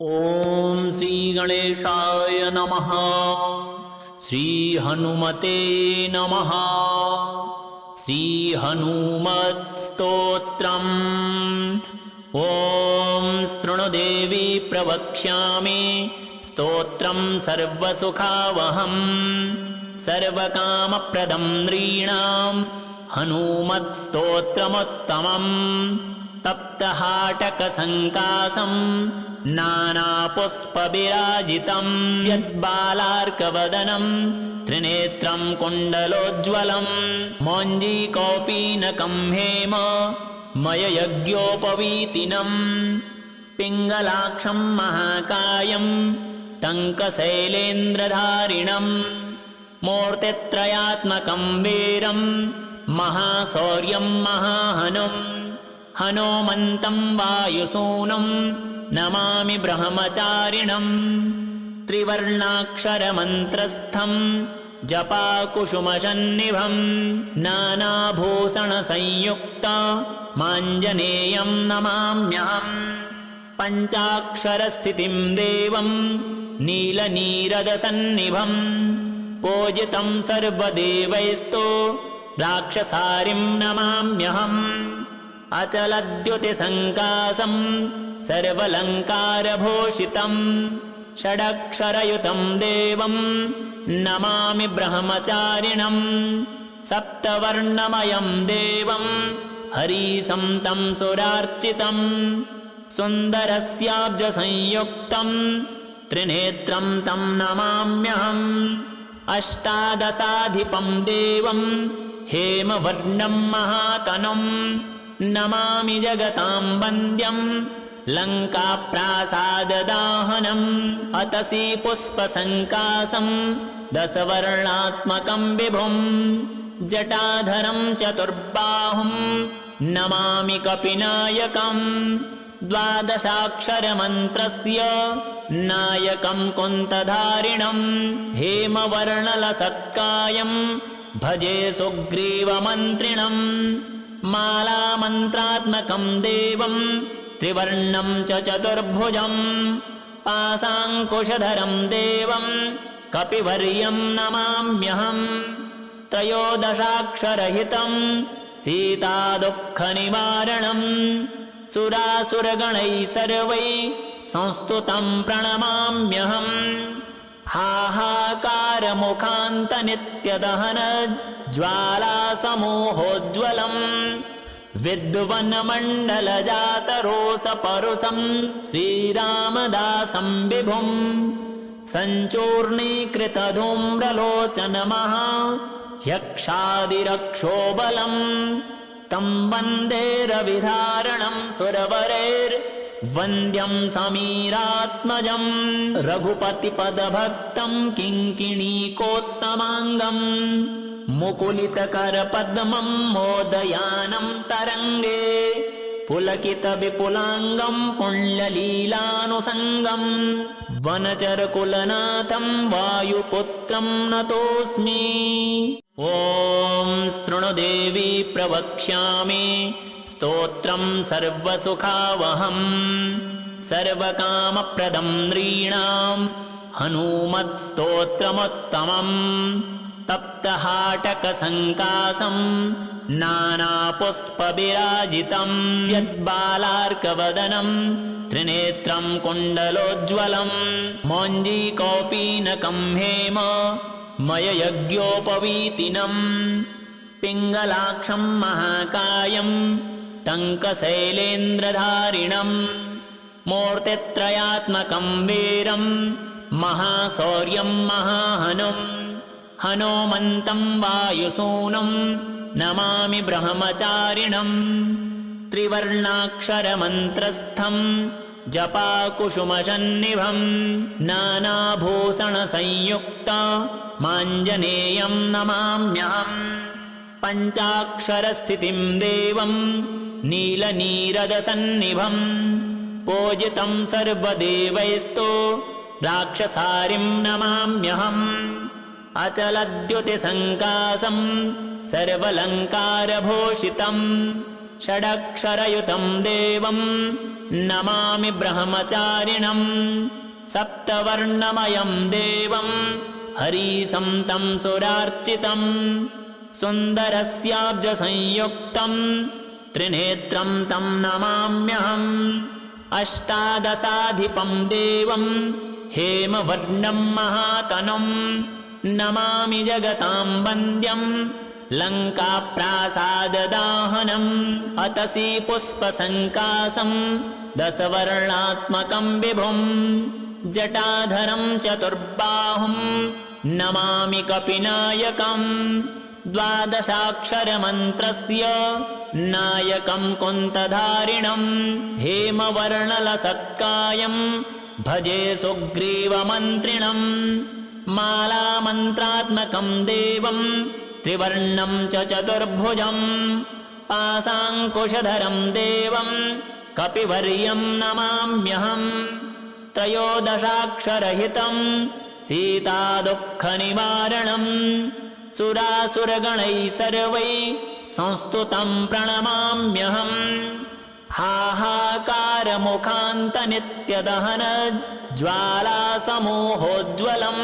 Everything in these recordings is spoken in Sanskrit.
ॐ श्रीगणेशाय नमः। श्रीहनुमते नमः। श्रीहनुमत्स्तोत्रम्। ॐ शृणुदेवी प्रवक्ष्यामि स्तोत्रं सर्वसुखावहम् सर्वकामप्रदं नृणां हनुमत्स्तोत्रमुत्तमम्। तप्तहाटकसङ्कासं नानापुष्पविराजितं यद्बालार्कवदनं त्रिनेत्रं कुण्डलोज्ज्वलं मौञ्जीकौपीनकं हेम मययज्ञोपवीतिनं पिङ्गलाक्षं महाकायं टङ्कशैलेन्द्रधारिणं मूर्तित्रयात्मकं वीरं महाशौर्यं महाहनुम् हनुमन्तं वायुसूनं नमामि ब्रह्मचारिणं त्रिवर्णाक्षरमन्त्रस्थं जपाकुसुमसन्निभं नानाभूषणसंयुक्त माञ्जनेयं नमाम्यहम् पञ्चाक्षरस्थितिं देवं नीलनीरदसन्निभं पूजितं सर्वदेवैस्तो राक्षसारिं नमाम्यहम् अचलद्युतिसङ्कासं सर्वलङ्कारभूषितं षडक्षरयुतं देवं नमामि ब्रह्मचारिणं सप्तवर्णमयं देवं हरीशं तं सुरार्चितं सुन्दरस्याब्जसंयुक्तं त्रिनेत्रं तं नमाम्यहम् अष्टादशाधिपं देवं हेमवर्णं महातनुम् नमामि जगतां वन्द्यं लङ्काप्रासाददाहनम् अतसी पुष्पसङ्कासं दशवर्णात्मकं विभुं जटाधरं चतुर्बाहुं नमामि कपिनायकं द्वादशाक्षरमन्त्रस्य नायकं कुन्तधारिणं हेमवर्णलसत्कायं भजे सुग्रीवमन्त्रिणम् मालामन्त्रात्मकं देवं त्रिवर्णं च चतुर्भुजं पाशाङ्कुशधरं देवं कपिवर्यं नमाम्यहम् त्रयोदशाक्षरहितं सीतादुःखनिवारणं सुरासुरगणैः सर्वैः संस्तुतं प्रणमाम्यहम् हाहाकारमुखान्तनित्यदहन ज्वालासमूहोज्ज्वलम् विद्वन्मण्डलजातरोषपरुषं श्रीरामदासं विभुं सञ्चूर्णीकृतधूम्रलोचनमः यक्षादिरक्षोबलं तं वन्दे रविधारणं सुरवरैर्वन्द्यं समीरात्मजं रघुपतिपदभक्तं किङ्किणीकोत्तमाङ्गम् मुकुलितकरपद्मं मोदयानं तरङ्गे पुलकितविपुलाङ्गं पुण्यलीलानुसङ्गं वनचरकुलनाथं वायुपुत्रं नतोऽस्मि। ॐ शृणुदेवी प्रवक्ष्यामि स्तोत्रं सर्वसुखावहं सर्वकामप्रदं नृणां हनुमत्स्तोत्रमुत्तमम् तप्तहाटकसङ्कासं नानापुष्पविराजितं यद्बालार्कवदनं त्रिनेत्रं कुण्डलोज्ज्वलं मौञ्जीकौपीनकं हेम मययज्ञोपवीतिनं पिङ्गलाक्षं महाकायं टङ्कशैलेन्द्रधारिणं मूर्तित्रयात्मकं वीरं महाशौर्यं महाहनुम् हनुमन्तं वायुसूनं नमामि ब्रह्मचारिणं त्रिवर्णाक्षरमन्त्रस्थं जपाकुसुमसन्निभं नानाभूषणसंयुक्त माञ्जनेयं नमाम्यहम् पञ्चाक्षरस्थितिं देवं नीलनीरदसन्निभं पूजितं सर्वदेवैस्तो राक्षसारिं नमाम्यहम् अचलद्युतिसङ्कासं सर्वलङ्कारभूषितं षडक्षरयुतं देवं नमामि ब्रह्मचारिणं सप्तवर्णमयं देवं हरीशं तं सुरार्चितं सुन्दरस्याब्जसंयुक्तं त्रिनेत्रं तं नमाम्यहम् अष्टादशाधिपं देवं हेमवर्णं महातनुं नमामि जगतां वन्द्यं लङ्काप्रासाददाहनम् अतसी पुष्पसङ्कासं दशवर्णात्मकं विभुं जटाधरं चतुर्बाहुं नमामि कपिनायकम् द्वादशाक्षरमन्त्रस्य नायकं कुन्तधारिणं हेमवर्णलसत्कायं भजे सुग्रीवमन्त्रिणं मालामन्त्रात्मकं देवं त्रिवर्णं च चतुर्भुजं पाशाङ्कुशधरं देवं कपिवर्यं नमाम्यहम् त्रयोदशाक्षरहितं सीतादुःखनिवारणं सुरासुरगणैः सर्वैः संस्तुतं प्रणमाम्यहम् हाहाकारमुखान्तनित्यदहन ज्वालासमूहोज्ज्वलं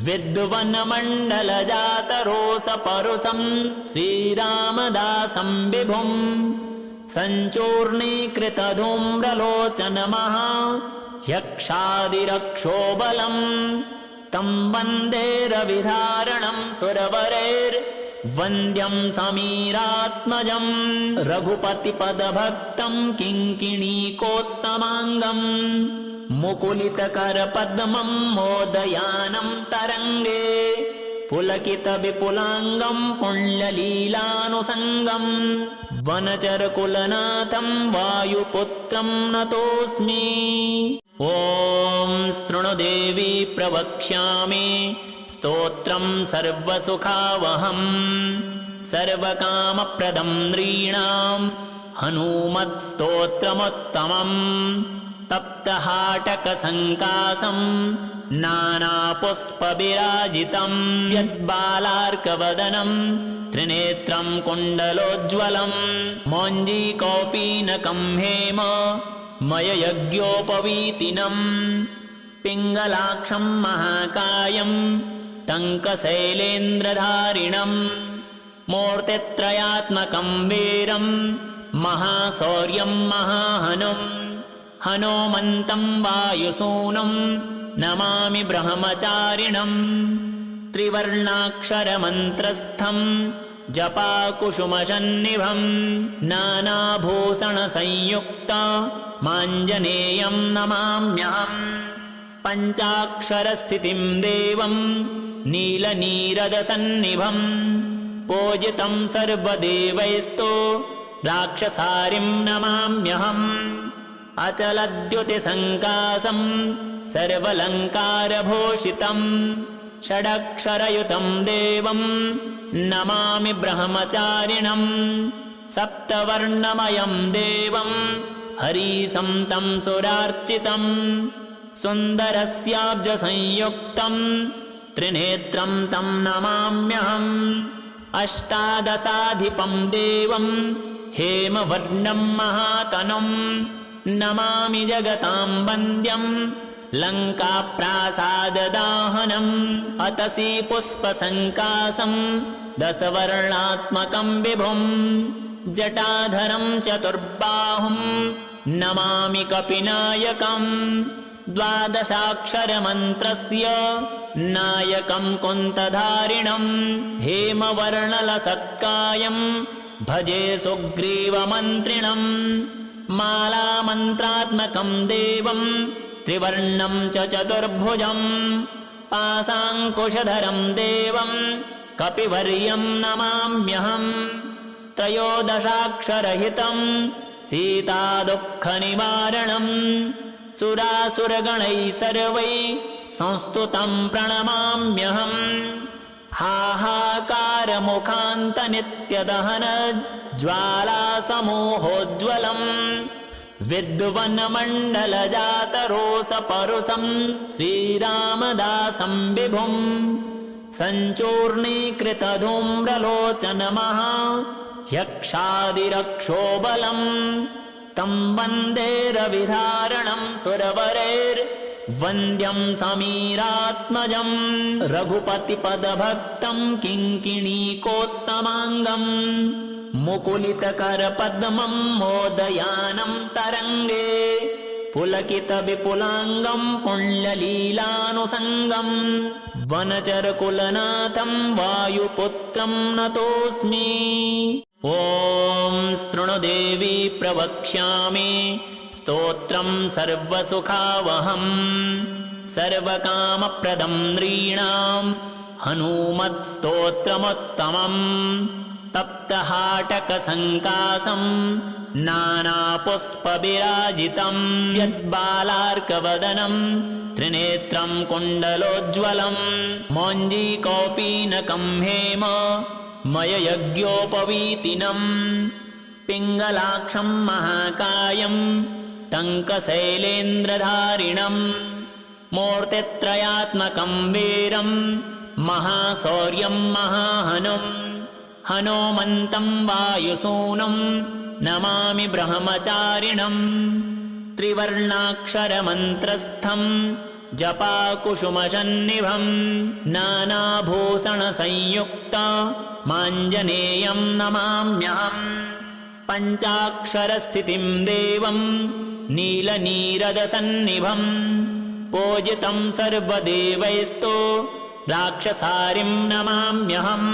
विद्वन्मण्डलजातरोषपरुषं श्रीरामदासं विभुं सञ्चूर्णीकृतधूम्रलोचनमः यक्षादिरक्षोबलं तं वन्दे रविधारणं सुरवरैर्वन्द्यं समीरात्मजं रघुपतिपदभक्तं किङ्किणीकोत्तमाङ्गं मुकुलितकरपद्मं मोदयानं तरङ्गे पुलकितविपुलाङ्गं पुण्यलीलानुसङ्गं वनचरकुलनाथं वायुपुत्रं नतोऽस्मि। ॐ शृणुदेवी प्रवक्ष्यामि स्तोत्रं सर्वसुखावहं सर्वकामप्रदं नृणां हनूमत्स्तोत्रमुत्तमम् तप्तहाटकसङ्कासं नानापुष्पविराजितं यद्बालार्कवदनं त्रिनेत्रं कुण्डलोज्ज्वलं मौञ्जीकौपीनकं हेम मययज्ञोपवीतिनं पिङ्गलाक्षं महाकायं टङ्कशैलेन्द्रधारिणं मूर्तित्रयात्मकं वीरं महाशौर्यं महाहनुं हनूमन्तं वायुसूनं नमामि ब्रह्मचारिणं त्रिवर्णाक्षरमन्त्रस्थं जपाकुसुमसन्निभं नानाभूषणसंयुक्ता माञ्जनेयं नमाम्यहम् पञ्चाक्षरस्थितिं देवं नीलनीरदसन्निभं पूजितं सर्वदेवैस्तो राक्षसारिं नमाम्यहम् अचलद्युतिसङ्कासं सर्वलङ्कारभूषितं षडक्षरयुतं देवं नमामि ब्रह्मचारिणं सप्तवर्णमयं देवं हरीशं तं सुरार्चितं सुन्दरस्याब्जसंयुक्तं त्रिनेत्रं तं नमाम्यहम् अष्टादशाधिपं देवं हेमवर्णं महातनुं नमामि जगतां वन्द्यं लङ्काप्रासाददाहनम् अतसी पुष्पसङ्कासं दशवर्णात्मकं विभुं जटाधरं चतुर्बाहुं नमामि कपिनायकम् द्वादशाक्षरमन्त्रस्य नायकं कुन्तधारिणं हेमवर्णलसत्कायं भजे सुग्रीवमन्त्रिणं मालामन्त्रात्मकं देवं त्रिवर्णं च चतुर्भुजं पाशाङ्कुशधरं देवं कपिवर्यं नमाम्यहम् त्रयोदशाक्षरहितं सीतादुःखनिवारणं सुरासुरगणैः सर्वैः संस्तुतं प्रणमाम्यहम् हाहाकारमुखान्तनित्यदहन ज्वालासमूहोज्ज्वलं विद्वन्मण्डलजातरोषपरुषं श्रीरामदासं विभुं सञ्चूर्णीकृतधूम्रलोचनमः ह्यक्षादिरक्षोबलम् तं वन्दे रविधारणं सुरवरैर्वन्द्यं समीरात्मजम् रघुपतिपदभक्तं किङ्किणीकोत्तमाङ्गम् मुकुलितकरपद्मं मोदयानं तरङ्गे पुलकितविपुलाङ्गं पुण्यलीलानुसङ्गम् वनचरकुलनाथं वायुपुत्रं नतोऽस्मि। ॐ शृणुदेवी प्रवक्ष्यामि स्तोत्रं सर्वसुखावहं सर्वकामप्रदं नृणां हनूमत्स्तोत्रमुत्तमम् तप्तहाटकसङ्कासं नानापुष्पविराजितं यद्बालार्कवदनं त्रिनेत्रं कुण्डलोज्ज्वलं मौञ्जीकौपीनकं हेम मययज्ञोपवीतिनं पिङ्गलाक्षं महाकायं टङ्कशैलेन्द्रधारिणं मूर्तित्रयात्मकं वीरं महाशौर्यं महाहनुम् हनोमन्तं वायुसूनं नमामि ब्रह्मचारिणं त्रिवर्णाक्षरमन्त्रस्थं जपाकुसुमसन्निभं नानाभूषणसंयुक्त माञ्जनेयं नमाम्यहम् पञ्चाक्षरस्थितिं देवं नीलनीरदसन्निभं पूजितं सर्वदेवैस्तो राक्षसारिं नमाम्यहम्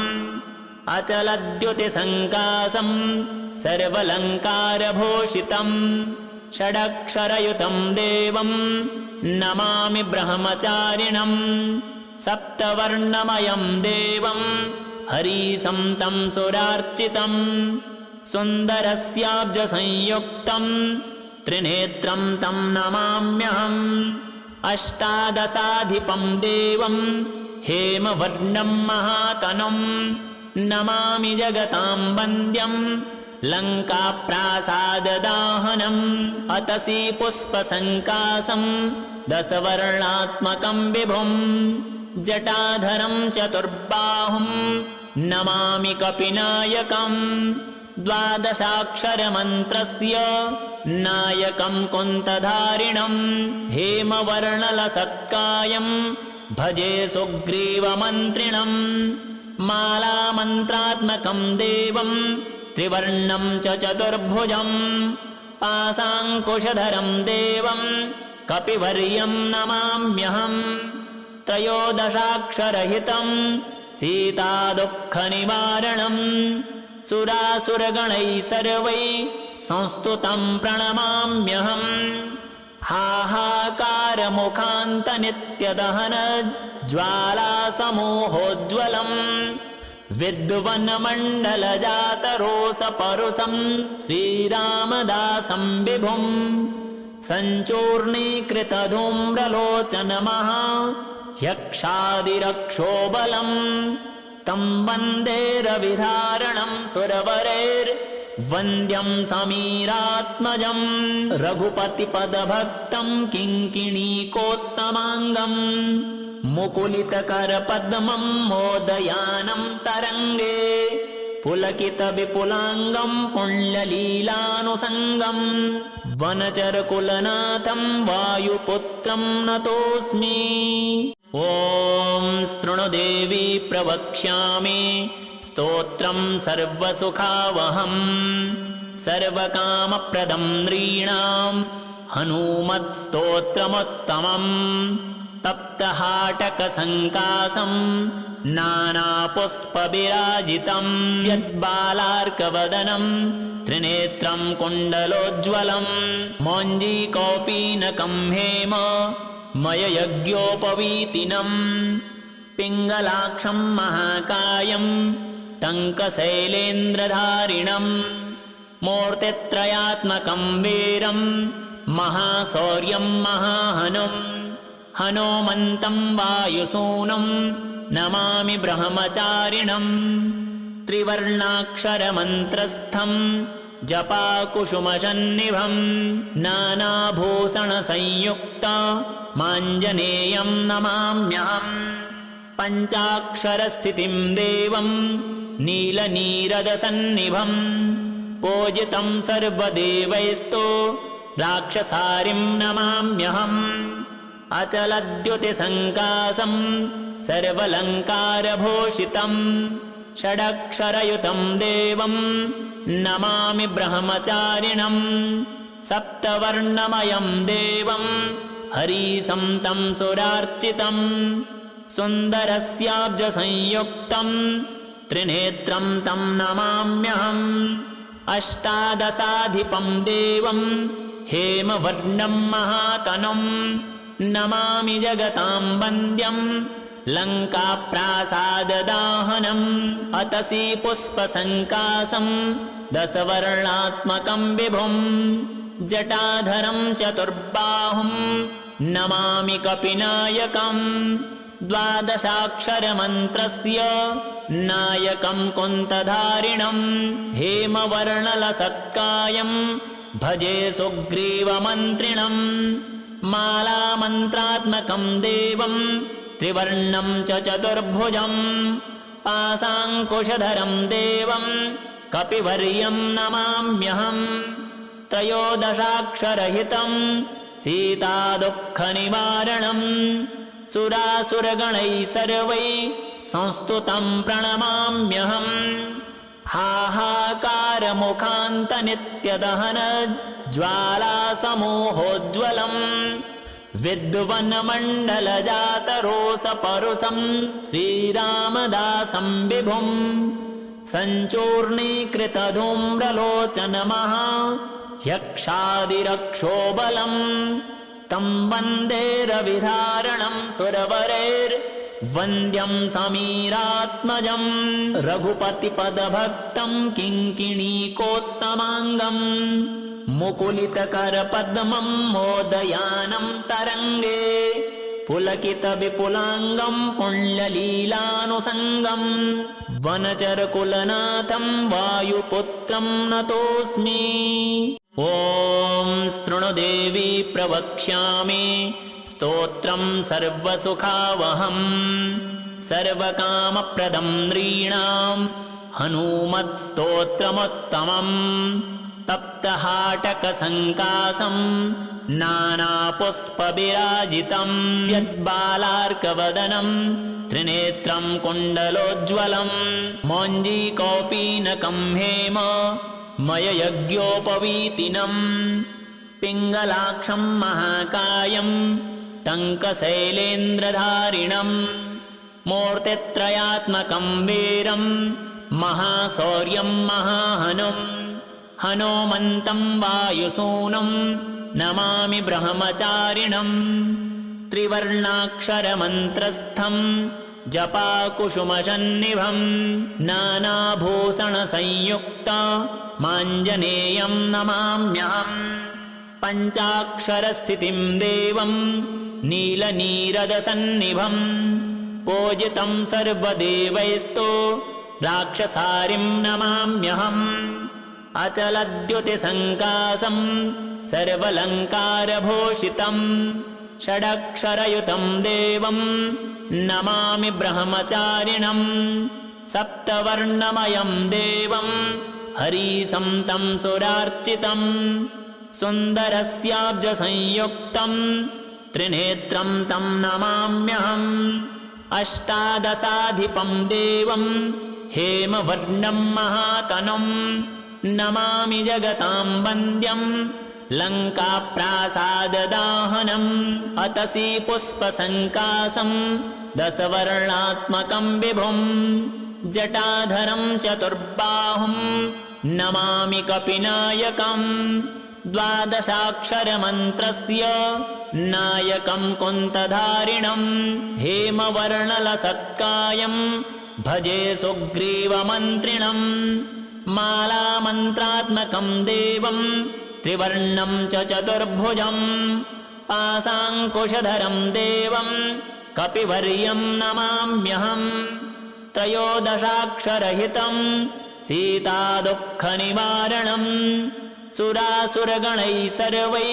अचलद्युतिसङ्कासं सर्वलङ्कारभूषितं षडक्षरयुतं देवं नमामि ब्रह्मचारिणं सप्तवर्णमयं देवं हरीशं तं सुरार्चितं सुन्दरस्याब्जसंयुक्तं त्रिनेत्रं तं नमाम्यहम् अष्टादशाधिपं देवं हेमवर्णं महातनुं नमामि जगतां वन्द्यं लङ्काप्रासाददाहनम् अतसी पुष्पसङ्कासं दशवर्णात्मकं विभुं जटाधरं चतुर्बाहुं नमामि कपिनायकं द्वादशाक्षरमन्त्रस्य नायकं कुन्तधारिणं हेमवर्णलसत्कायं भजे सुग्रीवमन्त्रिणं मालामन्त्रात्मकं देवं त्रिवर्णं च चतुर्भुजं पाशाङ्कुशधरं देवं कपिवर्यं नमाम्यहम् त्रयोदशाक्षरहितं सीतादुःखनिवारणं सुरासुरगणैः सर्वैः संस्तुतं प्रणमाम्यहम् हाहाकारमुखान्तनित्यदहन ज्वालासमूहोज्ज्वलम् विद्वन्मण्डलजातरोषपरुषं श्रीरामदासं विभुं सञ्चूर्णीकृतधूम्रलोचनमहा ह्यक्षादिरक्षोबलं तं वन्दे रविधारणं सुरवरैर्वन्द्यं समीरात्मजं रघुपतिपदभक्तं किङ्किणीकोत्तमाङ्गम् मुकुलितकरपद्मं मोदयानं तरङ्गे पुलकितविपुलाङ्गं पुण्यलीलानुसङ्गम् वनचरकुलनाथं वायुपुत्रं नतोऽस्मि। ॐ शृणुदेवी प्रवक्ष्यामि स्तोत्रं सर्वसुखावहं सर्वकामप्रदं नृणां हनूमत्स्तोत्रमुत्तमम् तप्तहाटकसङ्कासं नानापुष्पविराजितं यद्बालार्कवदनं त्रिनेत्रं कुण्डलोज्ज्वलं मौञ्जीकौपीनकं हेम मययज्ञोपवीतिनं पिङ्गलाक्षं महाकायं टङ्कशैलेन्द्रधारिणं मूर्तित्रयात्मकं वीरं महाशौर्यं महाहनुम् हनोमन्तं वायुसूनं नमामि ब्रह्मचारिणं त्रिवर्णाक्षरमन्त्रस्थं जपाकुसुमसन्निभं नानाभूषणसंयुक्त माञ्जनेयं नमाम्यहम् पञ्चाक्षरस्थितिं देवं नीलनीरदसन्निभम् पूजितं सर्वदेवैस्तो राक्षसारिं नमाम्यहम् अचलद्युतिसङ्कासं सर्वलङ्कारभूषितं षडक्षरयुतं देवं नमामि ब्रह्मचारिणम् सप्तवर्णमयं देवं हरीशं तं सुरार्चितं सुन्दरस्याब्जसंयुक्तं त्रिनेत्रं तं नमाम्यहम् अष्टादशाधिपं देवं हेमवर्णं महातनुं नमामि जगतां वन्द्यं लङ्काप्रासाददाहनम् अतसी पुष्पसङ्कासं दशवर्णात्मकं विभुं जटाधरं चतुर्बाहुं नमामि कपिनायकम् द्वादशाक्षरमन्त्रस्य नायकं कुन्तधारिणम् हेमवर्णलसत्कायं भजे सुग्रीवमन्त्रिणम् मालामन्त्रात्मकं देवं त्रिवर्णं च चतुर्भुजं पाशाङ्कुशधरं देवं कपिवर्यं नमाम्यहम् त्रयोदशाक्षरहितं सीतादुःखनिवारणम् सुरासुरगणैः सर्वैः संस्तुतं प्रणमाम्यहम् हाहाकारमुखान्तनित्यदहन ज्वालासमूहोज्ज्वलम् विद्वन्मण्डलजातरोषपरुषं श्रीरामदासं विभुम् सञ्चूर्णीकृतधूम्रलोचनमः ह्यक्षादिरक्षोबलम् तं वन्दे रविधारणं सुरवरैर्वन्द्यं समीरात्मजं रघुपतिपदभक्तं किङ्किणीकोत्तमाङ्गम् मुकुलितकरपद्मं मोदयानं तरङ्गे पुलकितविपुलाङ्गं पुण्यलीलानुसङ्गं वनचरकुलनाथं वायुपुत्रं नतोऽस्मि ॐ शृणुदेवी प्रवक्ष्यामि स्तोत्रं सर्वसुखावहं सर्वकामप्रदं नृणां हनूमत्स्तोत्रमुत्तमम् तप्तहाटकसङ्कासं नानापुष्पविराजितं यद्बालार्कवदनं त्रिनेत्रं कुण्डलोज्ज्वलं मौञ्जीकौपीनकं हेम मययज्ञोपवीतिनं पिङ्गलाक्षं महाकायं टङ्कशैलेन्द्रधारिणं मूर्तित्रयात्मकं वीरं महाशौर्यं महाहनुम् हनूमन्तं वायुसूनं नमामि ब्रह्मचारिणम् त्रिवर्णाक्षरमन्त्रस्थं जपाकुसुमसन्निभं नानाभूषणसंयुक्त माञ्जनेयं नमाम्यहम् पञ्चाक्षरस्थितिं देवं नीलनीरदसन्निभं पूजितं सर्वदेवैस्तो राक्षसारिं नमाम्यहम् अचलद्युतिसङ्कासं सर्वलङ्कारभूषितं षडक्षरयुतं देवं नमामि ब्रह्मचारिणम् सप्तवर्णमयं देवं हरीशं तं सुरार्चितं सुन्दरस्याब्जसंयुक्तं त्रिनेत्रं तं नमाम्यहम् अष्टादशाधिपं देवं हेमवर्णं महातनुं नमामि जगतां वन्द्यं लङ्काप्रासाददाहनम् अतसी पुष्पसङ्कासं दशवर्णात्मकं विभुं जटाधरं चतुर्बाहुं नमामि कपिनायकम् द्वादशाक्षरमन्त्रस्य नायकं कुन्तधारिणं हेमवर्णलसत्कायं भजे सुग्रीवमन्त्रिणम् मालामन्त्रात्मकं देवं त्रिवर्णं च चतुर्भुजं पाशाङ्कुशधरं देवं कपिवर्यं नमाम्यहम् त्रयोदशाक्षरहितं सीतादुःखनिवारणं सुरासुरगणैः सर्वैः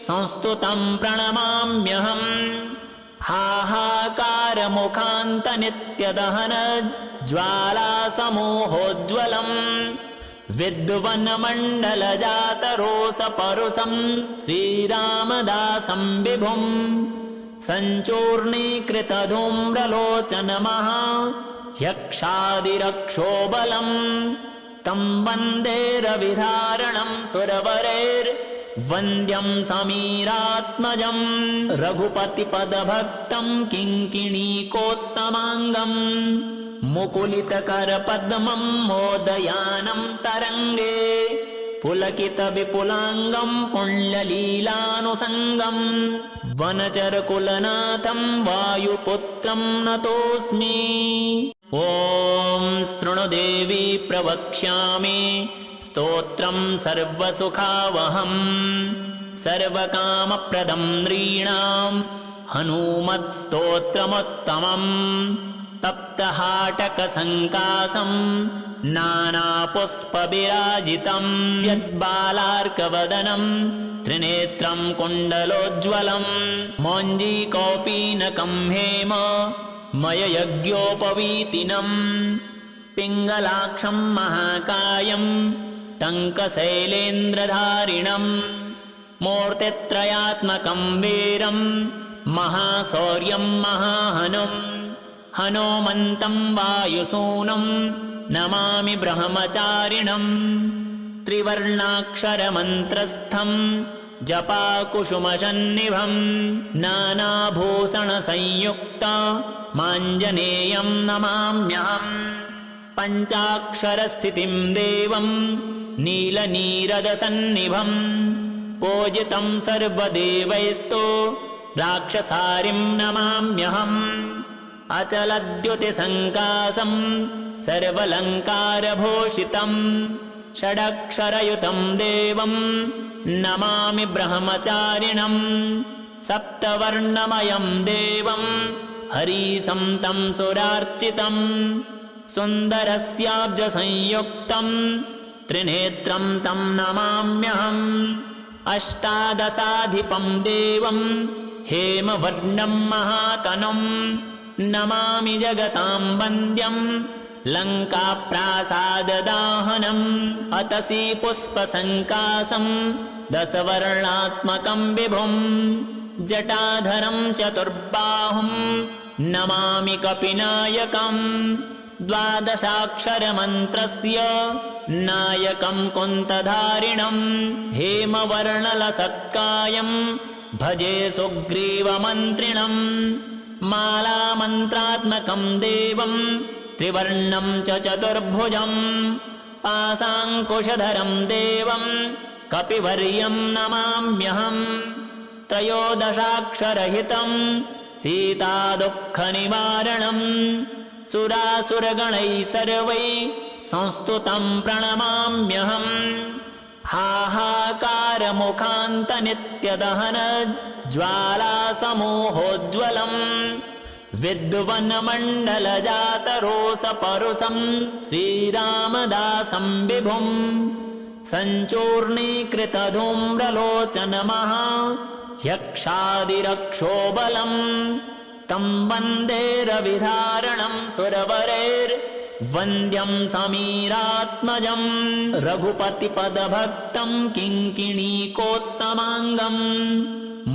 संस्तुतं प्रणमाम्यहम् हाहाकारमुखान्तनित्यदहन ज्वालासमूहोज्ज्वलम् विद्वन्मण्डलजातरोषपरुषं श्रीरामदासं विभुम् सञ्चूर्णीकृतधूम्रलोचनमः यक्षादिरक्षोबलम् तं वन्दे रविधारणं सुरवरैर्वन्द्यं समीरात्मजम् रघुपतिपदभक्तं किङ्किणीकोत्तमाङ्गम् मुकुलितकरपद्मं मोदयानं तरङ्गे पुलकितविपुलाङ्गं पुण्यलीलानुसङ्गम् वनचरकुलनाथं वायुपुत्रं नतोऽस्मि। ॐ शृणुदेवी प्रवक्ष्यामि स्तोत्रं सर्वसुखावहं सर्वकामप्रदं नृणां हनूमत्स्तोत्रमुत्तमम् तप्तहाटकसङ्कासं नानापुष्पविराजितं यद्बालार्कवदनं त्रिनेत्रं कुण्डलोज्ज्वलं मौञ्जीकौपीनकं हेम मययज्ञोपवीतिनं पिङ्गलाक्षं महाकायं टङ्कशैलेन्द्रधारिणं मूर्तित्रयात्मकं वीरं महाशौर्यं महाहनुम् हनोमन्तं वायुसूनं नमामि ब्रह्मचारिणं त्रिवर्णाक्षरमन्त्रस्थं जपाकुसुमसन्निभं नानाभूषणसंयुक्त माञ्जनेयं नमाम्यहम् पञ्चाक्षरस्थितिं देवं नीलनीरदसन्निभं पूजितं सर्वदेवैस्तो राक्षसारिं नमाम्यहम् अचलद्युतिसङ्कासं सर्वलङ्कारभूषितं षडक्षरयुतं देवं नमामि ब्रह्मचारिणं सप्तवर्णमयं देवं हरीशं तं सुरार्चितं सुन्दरस्याब्जसंयुक्तं त्रिनेत्रं तं नमाम्यहम् अष्टादशाधिपं देवं हेमवर्णं महातनुं नमामि जगतां वन्द्यं लङ्काप्रासाददाहनम् अतसी पुष्पसङ्कासं दशवर्णात्मकं विभुं जटाधरं चतुर्बाहुं नमामि कपिनायकम् द्वादशाक्षरमन्त्रस्य नायकं कुन्तधारिणं हेमवर्णलसत्कायं भजे सुग्रीवमन्त्रिणं मालामन्त्रात्मकं देवं त्रिवर्णं च चतुर्भुजं पाशाङ्कुशधरं देवं कपिवर्यं नमाम्यहम् त्रयोदशाक्षरहितं सीतादुःखनिवारणं सुरासुरगणैः सर्वैः संस्तुतं प्रणमाम्यहम् हाहाकारमुखान्तनित्यदहन ज्वालासमूहोज्ज्वलं विद्वन्मण्डलजातरोषपरुषं श्रीरामदासं विभुं सञ्चूर्णीकृतधूम्रलोचनमः यक्षादिरक्षोबलं तं वन्दे रविधारणं सुरवरैर्वन्द्यं समीरात्मजं रघुपतिपदभक्तं किङ्किणीकोत्तमाङ्गम्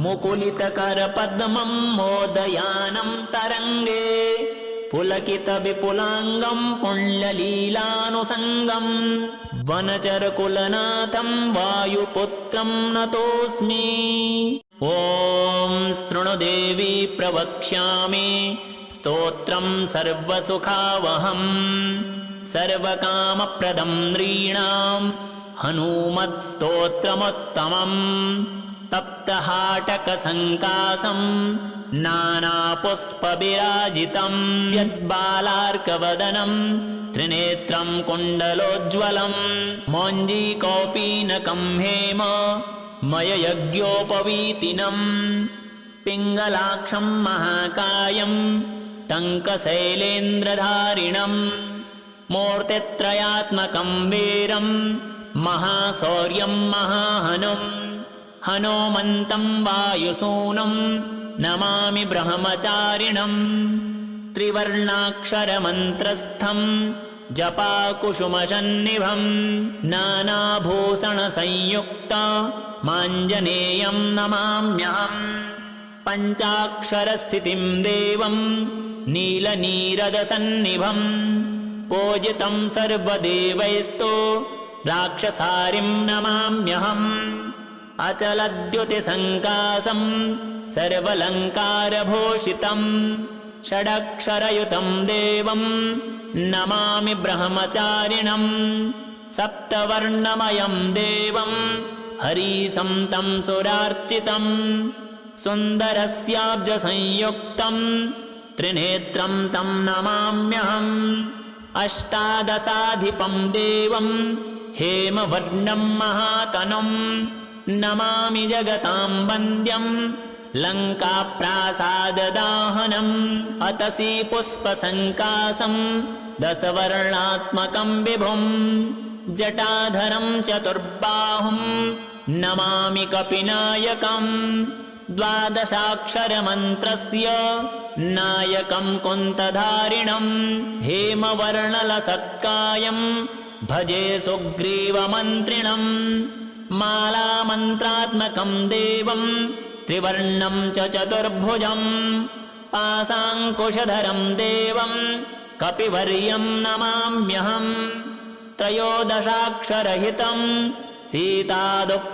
मुकुलितकरपद्मं मोदयानं तरङ्गे पुलकितविपुलाङ्गं पुण्यलीलानुसङ्गम् वनचरकुलनाथं वायुपुत्रं नतोऽस्मि। ॐ शृणुदेवी प्रवक्ष्यामि स्तोत्रं सर्वसुखावहं सर्वकामप्रदं नृणां हनूमत्स्तोत्रमुत्तमम् तप्तहाटकसङ्कासं नानापुष्पविराजितं यद्बालार्कवदनं त्रिनेत्रं कुण्डलोज्ज्वलं मौञ्जीकौपीनकं हेम मययज्ञोपवीतिनं पिङ्गलाक्षं महाकायं टङ्कशैलेन्द्रधारिणं मूर्तित्रयात्मकं वीरं महाशौर्यं महाहनुम् हनोमन्तं वायुसूनं नमामि ब्रह्मचारिणं त्रिवर्णाक्षरमन्त्रस्थं जपाकुसुमसन्निभं नानाभूषणसंयुक्तमाञ्जनेयं नमाम्यहम् पञ्चाक्षरस्थितिं देवं नीलनीरदसन्निभं पूजितं सर्वदेवैस्तो राक्षसारिं नमाम्यहम् अचलद्युतिसङ्कासं सर्वलङ्कारभूषितं षडक्षरयुतं देवं नमामि ब्रह्मचारिणं सप्तवर्णमयं देवं हरीशं तं सुरार्चितं सुन्दरस्याब्जसंयुक्तं त्रिनेत्रं तं नमाम्यहम् अष्टादशाधिपं देवं हेमवर्णं महातनुं नमामि जगतां वन्द्यं लङ्काप्रासाददाहनम् अतसी पुष्पसङ्कासं दशवर्णात्मकं विभुं जटाधरं चतुर्बाहुं नमामि कपिनायकम् द्वादशाक्षरमन्त्रस्य नायकं कुन्तधारिणं हेमवर्णलसत्कायं भजे सुग्रीवमन्त्रिणं मालामन्त्रात्मकं देवं त्रिवर्णं च चतुर्भुजं पाशाङ्कुशधरं देवं कपिवर्यं नमाम्यहम् त्रयोदशाक्षरहितं सीतादुःखनिवारणं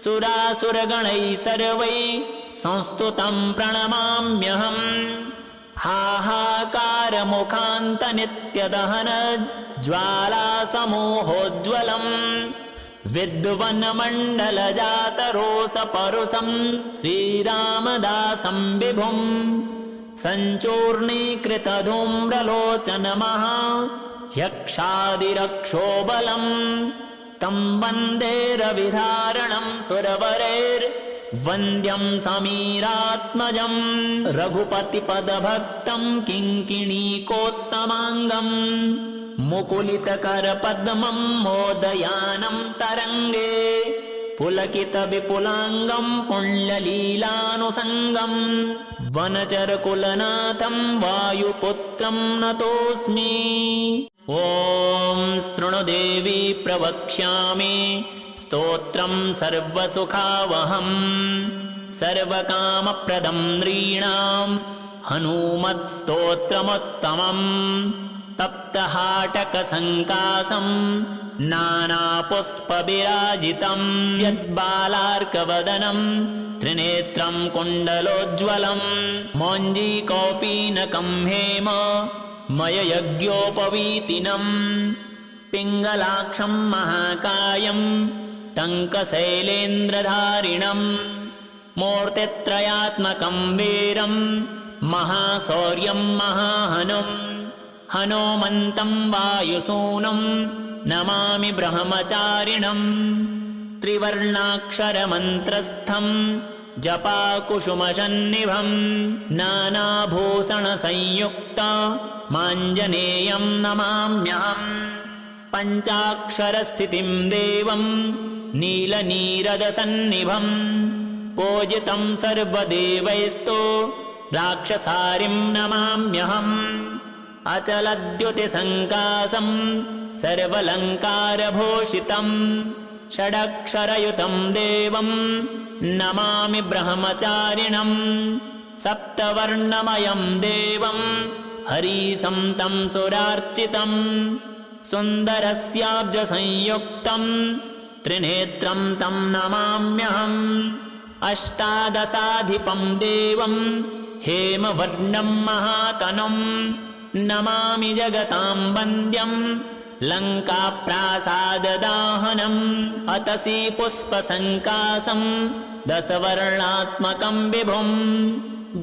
सुरासुरगणैः सर्वैः संस्तुतं प्रणमाम्यहम् हाहाकारमुखान्तनित्यदहन ज्वालासमूहोज्ज्वलम् विद्वन्मण्डलजातरोषपरुषं श्रीरामदासं विभुं सञ्चूर्णीकृतधूम्रलोचनमः ह्यक्षादिरक्षोबलम् तं वन्दे रविधारणं सुरवरैर्वन्द्यं समीरात्मजं रघुपतिपदभक्तं किङ्किणीकोत्तमाङ्गम् मुकुलितकरपद्मं मोदयानं तरङ्गे पुलकितविपुलाङ्गं पुण्यलीलानुसङ्गं वनचरकुलनाथं वायुपुत्रं नतोऽस्मि ॐ शृणुदेवी प्रवक्ष्यामि स्तोत्रं सर्वसुखावहं सर्वकामप्रदं नृणां हनूमत्स्तोत्रमुत्तमम् तप्तहाटकसङ्कासं नानापुष्पविराजितं यद्बालार्कवदनं त्रिनेत्रं कुण्डलोज्ज्वलं मौञ्जीकौपीनकं हेम मययज्ञोपवीतिनं पिङ्गलाक्षं महाकायं टङ्कशैलेन्द्रधारिणं मूर्तित्रयात्मकं वीरं महाशौर्यं महाहनुम् हनोमन्तं वायुसूनं नमामि ब्रह्मचारिणं त्रिवर्णाक्षरमन्त्रस्थं जपाकुसुमसन्निभं नानाभूषणसंयुक्तमाञ्जनेयं नमाम्यहम् पञ्चाक्षरस्थितिं देवं नीलनीरदसन्निभं पूजितं सर्वदेवैस्तो राक्षसारिं नमाम्यहम् अचलद्युतिसङ्कासं सर्वलङ्कारभूषितं षडक्षरयुतं देवं नमामि ब्रह्मचारिणं सप्तवर्णमयं देवं हरीशं तं सुरार्चितं सुन्दरस्याब्जसंयुक्तं त्रिनेत्रं तं नमाम्यहम् अष्टादशाधिपं देवं हेमवर्णं महातनुं नमामि जगतां वन्द्यं लङ्काप्रासाददाहनम् अतसी पुष्पसङ्कासं दशवर्णात्मकं विभुं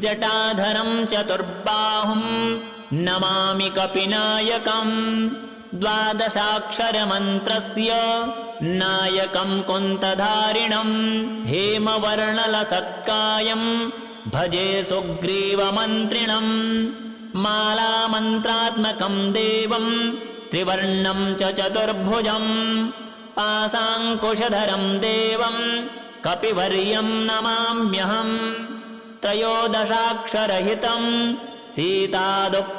जटाधरं चतुर्बाहुं नमामि कपिनायकम् द्वादशाक्षरमन्त्रस्य नायकं कुन्तधारिणं हेमवर्णलसत्कायं भजे सुग्रीवमन्त्रिणं मालामन्त्रात्मकं देवं त्रिवर्णं च चतुर्भुजं पाशाङ्कुशधरं देवं कपिवर्यं नमाम्यहम् त्रयोदशाक्षरहितम् सीतादुःखनिवारणम्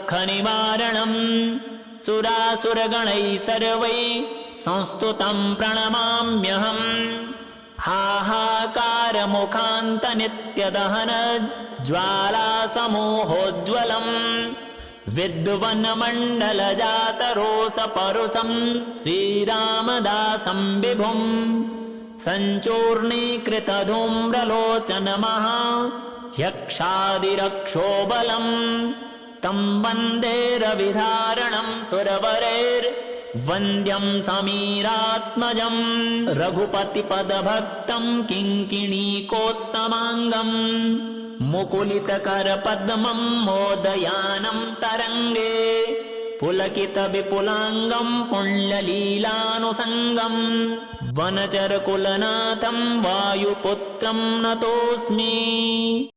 सुरासुरगणैः सर्वैः संस्तुतं प्रणमाम्यहम् हाहाकारमुखान्तनित्यदहन ज्वालासमूहोज्ज्वलम् विद्वन्मण्डलजातरोषपरुषं श्रीरामदासं विभुम् सञ्चूर्णीकृतधूम्रलोचनमहा यक्षादिरक्षोबलम् तं वन्दे रविधारणं सुरवरैर्वन्द्यं समीरात्मजम् रघुपतिपदभक्तं किङ्किणीकोत्तमाङ्गम् मुकुलितकरपद्मं मोदयानं तरङ्गे पुलकितविपुलाङ्गं पुण्यलीलानुसङ्गम् वनचरकुलनाथं वायुपुत्रं नतोऽस्मि।